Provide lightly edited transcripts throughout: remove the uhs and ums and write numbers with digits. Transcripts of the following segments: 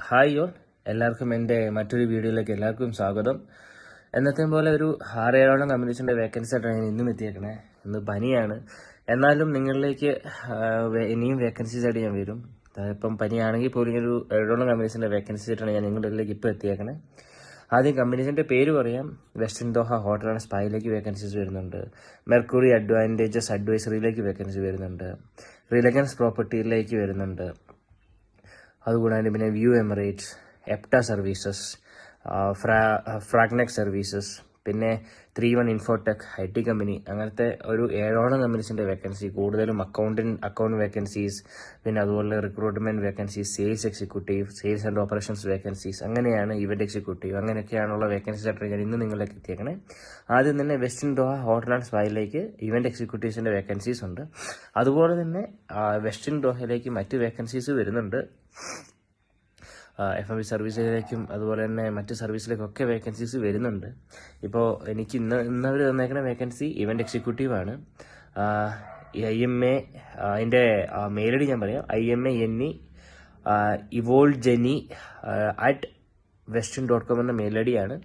Hi y'all, എല്ലാവർക്കും എൻ്റെ മറ്റൊരു വീഡിയോയിലേക്ക് എല്ലാവർക്കും സ്വാഗതം. എന്നത്തെയും പോലെ ഒരു 6-7 കമ്പനീസിൻ്റെ വേക്കൻസി ആയിട്ടാണ് ഞാൻ ഇന്നും എത്തിയേക്കണേ. ഇന്ന് പനിയാണ്, എന്നാലും നിങ്ങളിലേക്ക് ഇനിയും വേക്കൻസീസ് ആയിട്ട് ഞാൻ വരും. ഇപ്പം പനിയാണെങ്കിൽ പോലും ഒരു 7 കമ്പനീസിൻ്റെ വേക്കൻസി ആയിട്ടാണ് ഞാൻ നിങ്ങളിലേക്ക് ഇപ്പോൾ എത്തിയേക്കണേ. ആദ്യം കമ്പനീസിൻ്റെ പേര് പറയാം. വെസ്റ്റേൺ ദോഹ ഹോട്ടൽ ആൻഡ് സ്പായിലേക്ക് വേക്കൻസീസ് വരുന്നുണ്ട്. മെർക്കുറി അഡ്വാൻറ്റേജസ് അഡ്വൈസറിയിലേക്ക് വേക്കൻസി വരുന്നുണ്ട്. റിലയൻസ് പ്രോപ്പർട്ടിയിലേക്ക് വരുന്നുണ്ട്. അതുകൂടാതെ പിന്നെ വ്യൂ എമിറേറ്റ്സ്, എപ്റ്റ സർവീസസ്, ഫ്രാഗ്നെക് സർവീസസ്, പിന്നെ 3-1 ഇൻഫോടെക് IT കമ്പനി, അങ്ങനത്തെ ഒരു 7 കമ്പനീസിൻ്റെ വേക്കൻസി, കൂടുതലും അക്കൗണ്ട് വേക്കൻസീസ്, പിന്നെ അതുപോലെ recruitment vacancies, sales executive, sales and operations vacancies, അങ്ങനെയാണ് ഇവന്റ് എക്സിക്യൂട്ടീവ്, അങ്ങനെയൊക്കെയാണുള്ള വേക്കൻസീസ് ആയിട്ട് ഞാൻ ഇന്ന് നിങ്ങളിലേക്ക് എത്തിയേക്കണേ. ആദ്യം തന്നെ വെസ്റ്റേൺ ദോഹ ഹോട്ടൽ ആൻഡ് സ്പായിലേക്ക് ഇവന്റ് എക്സിക്യൂട്ടീവ്സിൻ്റെ വേക്കൻസീസ് ഉണ്ട്. അതുപോലെ തന്നെ വെസ്റ്റേൺ ദോഹയിലേക്ക് മറ്റ് വേക്കൻസീസ് വരുന്നുണ്ട്. FMB സർവീസിലേക്കും അതുപോലെ തന്നെ മറ്റ് സർവീസിലേക്കൊക്കെ വേക്കൻസീസ് വരുന്നുണ്ട്. ഇപ്പോൾ എനിക്ക് ഇന്നവർ തന്നേക്കുന്ന വേക്കൻസി ഇവന്റ് എക്സിക്യൂട്ടീവാണ്. IMA, അതിൻ്റെ മെയിൽ ID ഞാൻ പറയാം. IMANE evolgeni@western.com എന്ന മെയിൽ ID ആണ്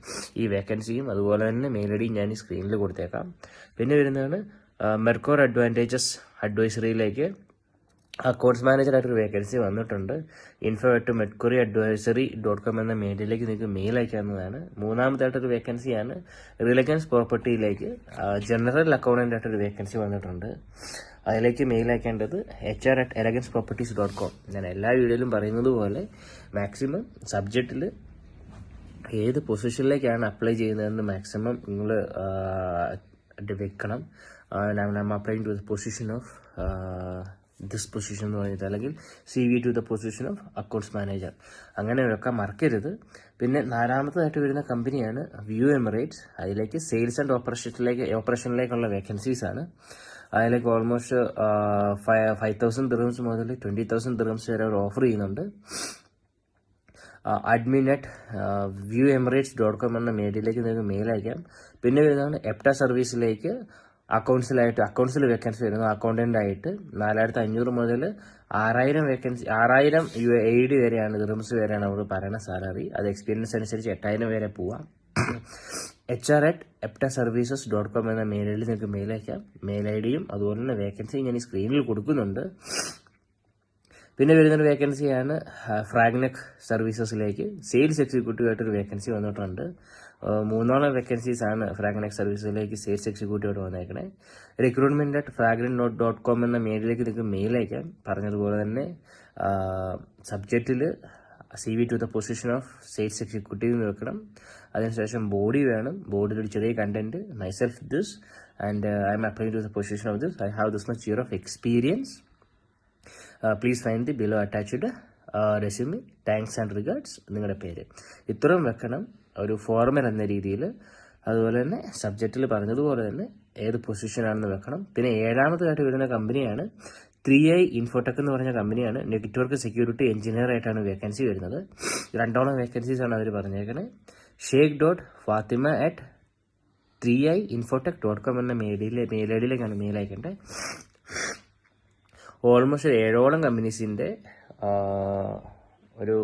ഈ വേക്കൻസിയും. അതുപോലെ തന്നെ മെയിൽ ID ഞാൻ ഈ സ്ക്രീനിൽ കൊടുത്തേക്കാം. പിന്നെ വരുന്നതാണ് മെർക്കോർ അഡ്വാൻറ്റേജസ് അഡ്വൈസറിയിലേക്ക് അക്കൗണ്ട്സ് മാനേജറായിട്ടൊരു വേക്കൻസി വന്നിട്ടുണ്ട്. info@mercuryadvisory.com എന്ന മെയിലിലേക്ക് നിങ്ങൾക്ക് മെയിൽ അയക്കാവുന്നതാണ്. മൂന്നാമതായിട്ടൊരു വേക്കൻസിയാണ് റിലയൻസ് പ്രോപ്പർട്ടിയിലേക്ക് ജനറൽ അക്കൗണ്ടൻ്റ് ആയിട്ടൊരു വേക്കൻസി വന്നിട്ടുണ്ട്. അതിലേക്ക് മെയിൽ അയക്കേണ്ടത് HR@eleganceproperties.com. ഞാൻ എല്ലാ വീഡിയോയിലും പറയുന്നത് പോലെ മാക്സിമം സബ്ജക്റ്റിൽ ഏത് പൊസിഷനിലേക്കാണ് അപ്ലൈ ചെയ്യുന്നതെന്ന് മാക്സിമം നിങ്ങൾ വെക്കണം. Applying to the position of this position എന്ന് പറഞ്ഞിട്ട്, അല്ലെങ്കിൽ CV to the position of accounts manager, അങ്ങനെ വെക്കാൻ മറക്കരുത്. പിന്നെ 4മതായിട്ട് വരുന്ന കമ്പനിയാണ് വ്യൂ എമിറേറ്റ്സ്. അതിലേക്ക് സെയിൽസ് ആൻഡ് ഓപ്പറേഷനിലേക്കുള്ള വേക്കൻസീസ് ആണ്. അതിലേക്ക് ഓൾമോസ്റ്റ് 5,000 dirhams മുതൽ 20,000 dirhams വരെ അവർ ഓഫർ ചെയ്യുന്നുണ്ട്. admin@viewemirats.com എന്ന മെയിലിലേക്ക് നിങ്ങൾക്ക് മെയിൽ അയക്കാം. പിന്നെ വരുന്നതാണ് എപ്റ്റ സർവീസിലേക്ക് അക്കൗണ്ട്സിൽ വേക്കൻസി വരുന്നു. അക്കൗണ്ടൻ്റ് ആയിട്ട് 4,500 മുതൽ 6,000 വേക്കൻസി, 6,000 UAD വരെയാണ്, ദിർഹംസ് വരെയാണ് അവർ പറയുന്ന സാലറി. അത് എക്സ്പീരിയൻസ് അനുസരിച്ച് 8,000 വരെ പോവാം. HR@eptaservices.com എന്ന മെയിലിൽ നിങ്ങൾക്ക് മെയിൽ അയക്കാം. മെയിൽ ID യും അതുപോലെ തന്നെ വേക്കൻസി ഞാൻ ഈ സ്ക്രീനിൽ കൊടുക്കുന്നുണ്ട്. പിന്നെ വരുന്നൊരു വേക്കൻസിയാണ് ഫ്രാഗ്നെക് സർവീസസിലേക്ക് സെയിൽസ് എക്സിക്യൂട്ടീവ് ആയിട്ടൊരു വേക്കൻസി വന്നിട്ടുണ്ട്. 3 വേക്കൻസീസാണ് ഫ്രാഗ്നെക് സർവീസിലേക്ക് സെയിൽസ് എക്സിക്യൂട്ടീവ് ആയിട്ട് വന്നേക്കണേ. recruitment@fragrant.com എന്ന മെയിലിലേക്ക് നിങ്ങൾക്ക് മെയിൽ അയക്കാം. പറഞ്ഞതുപോലെ തന്നെ സബ്ജക്റ്റിൽ CV to the position of sales executive വെക്കണം. അതിനുശേഷം ബോഡി വേണം. ബോഡിയിൽ ഒരു ചെറിയ content, myself this and I am applying to the position of this, I have this much year of experience. Please find the below attached resume. Thanks and regards. നിങ്ങളുടെ പേര് ഇത്രയും വെക്കണം ഒരു ഫോർമൽ എന്ന രീതിയിൽ. അതുപോലെ തന്നെ സബ്ജക്റ്റിൽ പറഞ്ഞതുപോലെ തന്നെ ഏത് പൊസിഷനാണെന്ന് വെക്കണം. പിന്നെ 7മതായിട്ട് വരുന്ന കമ്പനിയാണ് 3i ഇൻഫോടെക് എന്ന് പറഞ്ഞ കമ്പനിയാണ്. നെറ്റ്വർക്ക് സെക്യൂരിറ്റി എഞ്ചിനീയർ ആയിട്ടാണ് വേക്കൻസി വരുന്നത്. 2 വേക്കൻസീസാണ് അവർ പറഞ്ഞേക്കണേ. sheikh.fatima@3iinfotech.com എന്ന മെയിൽ IDയിലേക്കാണ് മെയിൽ അയക്കേണ്ടത്. ഓൾമോസ്റ്റ് 7 കമ്പനീസിൻ്റെ ഒരു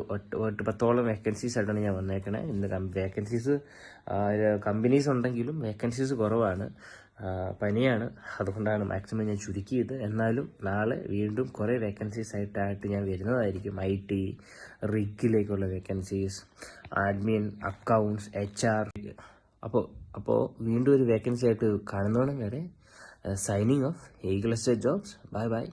10 വേക്കൻസീസ് ആയിട്ടാണ് ഞാൻ വന്നേക്കണേ. ഇന്ന് വേക്കൻസീസ് കമ്പനീസ് ഉണ്ടെങ്കിലും വേക്കൻസീസ് കുറവാണ്. പനിയാണ്, അതുകൊണ്ടാണ് മാക്സിമം ഞാൻ ചുരുക്കിയത്. എന്നാലും നാളെ വീണ്ടും കുറേ വേക്കൻസീസ് ആയിട്ട് ഞാൻ വരുന്നതായിരിക്കും. IT, റിഗിലേക്കുള്ള വേക്കൻസീസ്, അഡ്മിൻ, അക്കൗണ്ട്സ്, HR. അപ്പോൾ വീണ്ടും ഒരു വേക്കൻസി ആയിട്ട് കാണുന്നോണം വരെ signing off eagle estate jobs. Bye by.